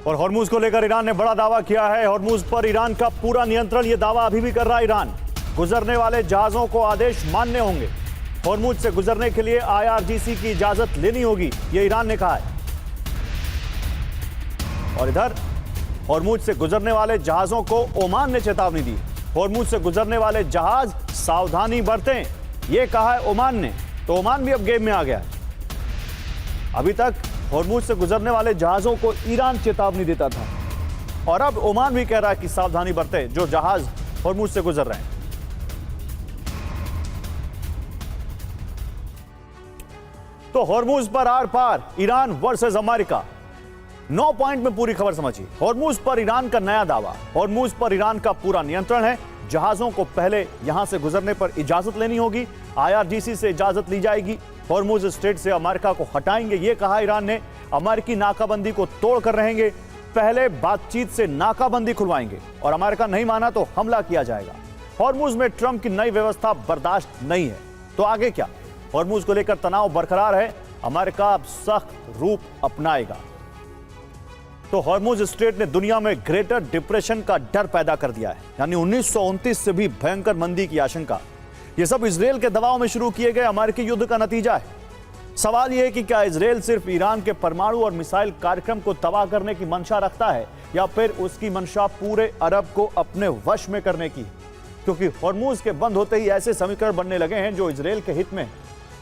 और हॉर्मुज को लेकर ईरान ने बड़ा दावा किया है। हॉर्मुज पर ईरान का पूरा नियंत्रण, यह दावा अभी भी कर रहा है ईरान। गुजरने वाले जहाजों को आदेश मानने होंगे। हॉर्मुज से गुजरने के लिए IRGC की इजाजत लेनी होगी, यह ईरान ने कहा है। और इधर हॉर्मुज से गुजरने वाले जहाजों को ओमान ने चेतावनी दी। हॉर्मुज से गुजरने वाले जहाज सावधानी बरतें, यह कहा है ओमान ने। तो ओमान भी अब गेम में आ गया है। अभी तक हॉर्मुज से गुजरने वाले जहाजों को ईरान चेतावनी देता था और अब ओमान भी कह रहा है कि सावधानी बरतें जो जहाज हॉर्मुज से गुजर रहे हैं। तो हॉर्मुज पर आर पार ईरान वर्सेस अमेरिका, 9 पॉइंट में पूरी खबर समझिए। हॉर्मुज पर ईरान का नया दावा। हॉर्मुज पर ईरान का पूरा नियंत्रण है। जहाजों को पहले यहां से गुजरने पर इजाजत लेनी होगी। IRGC से इजाजत ली जाएगी। हॉर्मुज स्ट्रेट से अमेरिका को हटाएंगे, यह कहा ईरान ने। अमेरिकी नाकाबंदी को तोड़कर रहेंगे। पहले बातचीत से नाकाबंदी खुलवाएंगे और अमेरिका नहीं माना तो हमला किया जाएगा। हॉर्मुज में ट्रंप की नई व्यवस्था बर्दाश्त नहीं है। तो आगे क्या? हॉर्मुज को लेकर तनाव बरकरार है। अमेरिका अब सख्त रूप अपनाएगा। तो हॉर्मुज स्ट्रेट ने दुनिया में ग्रेटर डिप्रेशन का डर पैदा कर दिया है, यानी 1929 से भी भयंकर मंदी की आशंका। यह सब इजरायल के दबाव में शुरू किए गए अमेरिकी युद्ध का नतीजा है। सवाल यह है कि क्या इजरायल सिर्फ ईरान के परमाणु और मिसाइल कार्यक्रम को तबाह करने की मंशा रखता है या फिर उसकी मंशा पूरे अरब को अपने वश में करने की? क्योंकि हॉर्मुज के बंद होते ही ऐसे समीकरण बनने लगे हैं जो इजरायल के हित में।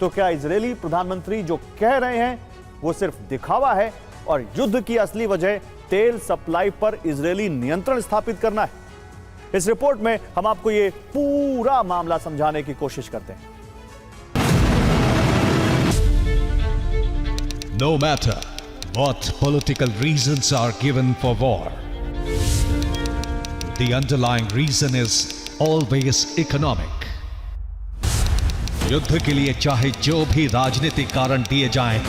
तो क्या इजरायली प्रधानमंत्री जो कह रहे हैं वो सिर्फ दिखावा है और युद्ध की असली वजह तेल सप्लाई पर इजरायली नियंत्रण स्थापित करना है? इस रिपोर्ट में हम आपको ये पूरा मामला समझाने की कोशिश करते हैं। No matter what political reasons are given for war, the underlying reason is always economic. युद्ध के लिए चाहे जो भी राजनीतिक कारण दिए जाएं,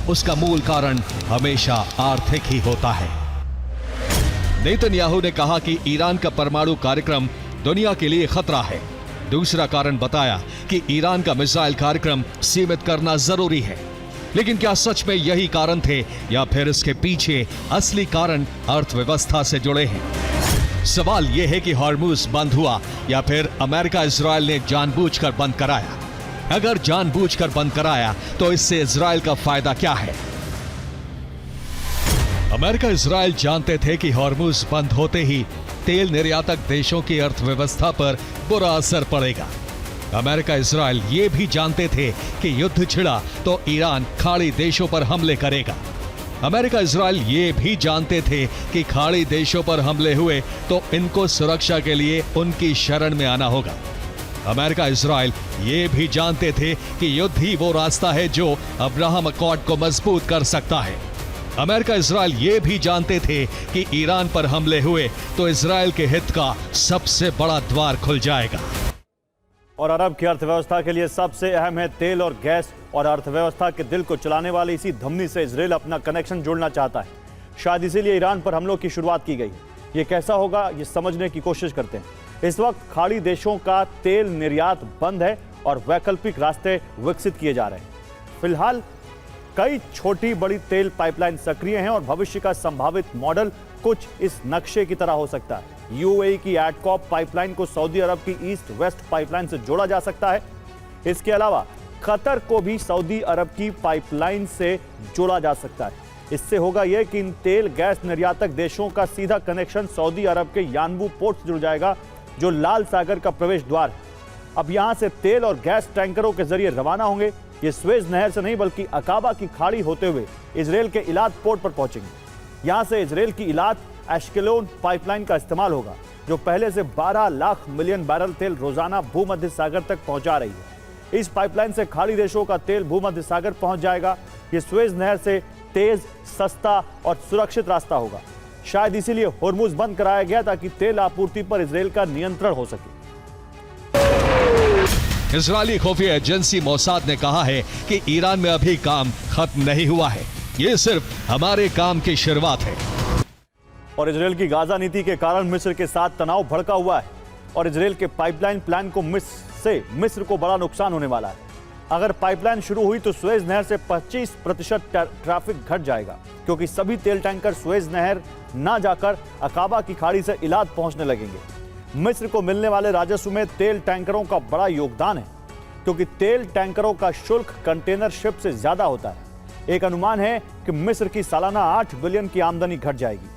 उसका मूल कारण हमेशा आर्थिक ही होता है। नेतन्याहू ने कहा कि ईरान का परमाणु कार्यक्रम दुनिया के लिए खतरा है। दूसरा कारण बताया कि ईरान का मिसाइल कार्यक्रम सीमित करना जरूरी है। लेकिन क्या सच में यही कारण थे या फिर इसके पीछे असली कारण अर्थव्यवस्था से जुड़े हैं? सवाल यह है कि हॉर्मुज बंद हुआ या फिर अमेरिका इजरायल ने जानबूझकर बंद कराया। अगर जानबूझकर बंद कराया तो इससे इजरायल का फायदा क्या है? अमेरिका इजरायल जानते थे कि हॉर्मुज बंद होते ही तेल निर्यातक देशों की अर्थव्यवस्था पर बुरा असर पड़ेगा। अमेरिका इजरायल ये भी जानते थे कि युद्ध छिड़ा तो ईरान खाड़ी देशों पर हमले करेगा। अमेरिका इजरायल ये भी जानते थे कि खाड़ी देशों पर हमले हुए तो इनको सुरक्षा के लिए उनकी शरण में आना होगा। अमेरिका इजरायल ये भी जानते थे कि युद्ध ही वो रास्ता है जो अब्राहम अकॉर्ड को मजबूत कर सकता है। अमेरिका इजरायल ये भी जानते थे कि ईरान पर हमले हुए तो इजरायल के हित का सबसे बड़ा द्वार खुल जाएगा। और अरब की अर्थव्यवस्था के लिए सबसे अहम है तेल और गैस, और अर्थव्यवस्था के दिल को चलाने वाली इसी धमनी से इजरायल अपना कनेक्शन जोड़ना चाहता है। शायद इसीलिए ईरान पर हमलों की शुरुआत की गई। ये कैसा होगा ये समझने की कोशिश करते हैं। इस वक्त खाड़ी देशों का तेल निर्यात बंद है और वैकल्पिक रास्ते विकसित किए जा रहे हैं। फिलहाल कई छोटी बड़ी तेल पाइपलाइन सक्रिय हैं और भविष्य का संभावित मॉडल कुछ इस नक्शे की तरह हो सकता है। UAE की एडकॉप पाइपलाइन को सऊदी अरब की ईस्ट वेस्ट पाइपलाइन से जोड़ा जा सकता है। इसके अलावा कतर को भी सऊदी अरब की पाइपलाइन से जोड़ा जा सकता है। इससे होगा यह कि इन तेल गैस निर्यातक देशों का सीधा कनेक्शन सऊदी अरब के यानबू पोर्ट से जुड़ जाएगा, जो लाल सागर का प्रवेश द्वार है। अब यहां से तेल और गैस टैंकरों के जरिए रवाना होंगे। ये स्वेज नहर से नहीं बल्कि अकाबा की खाड़ी होते हुए इजरायल के इलाद पोर्ट पर पहुंचेंगे। यहां से इजरायल की इलाद एश्केलोन पाइपलाइन का इस्तेमाल होगा, जो पहले से 12 लाख मिलियन बैरल तेल रोजाना भूमध्य सागर तक पहुंचा रही है। इस पाइपलाइन से खाड़ी देशों का तेल भूमध्य सागर पहुंच जाएगा। ये स्वेज नहर से तेज, सस्ता और सुरक्षित रास्ता होगा। शायद इसीलिए हॉर्मुज बंद कराया गया ताकि तेल आपूर्ति पर इजरायल का नियंत्रण हो सके। इजरायली खुफिया एजेंसी मोसाद ने कहा है कि ईरान में अभी काम खत्म नहीं हुआ है, ये सिर्फ हमारे काम की शुरुआत है। और इजरायल की गाजा नीति के कारण मिस्र के साथ तनाव भड़का हुआ है और इजरायल के पाइपलाइन प्लान को मिस्र को बड़ा नुकसान होने वाला है। अगर पाइपलाइन शुरू हुई तो सुएज नहर से 25% ट्रैफिक घट जाएगा, क्योंकि सभी तेल टैंकर सुएज नहर ना जाकर अकाबा की खाड़ी से इलाद पहुंचने लगेंगे। मिस्र को मिलने वाले राजस्व में तेल टैंकरों का बड़ा योगदान है, क्योंकि तेल टैंकरों का शुल्क कंटेनर शिप से ज्यादा होता है। एक अनुमान है कि मिस्र की सालाना 8 बिलियन की आमदनी घट जाएगी।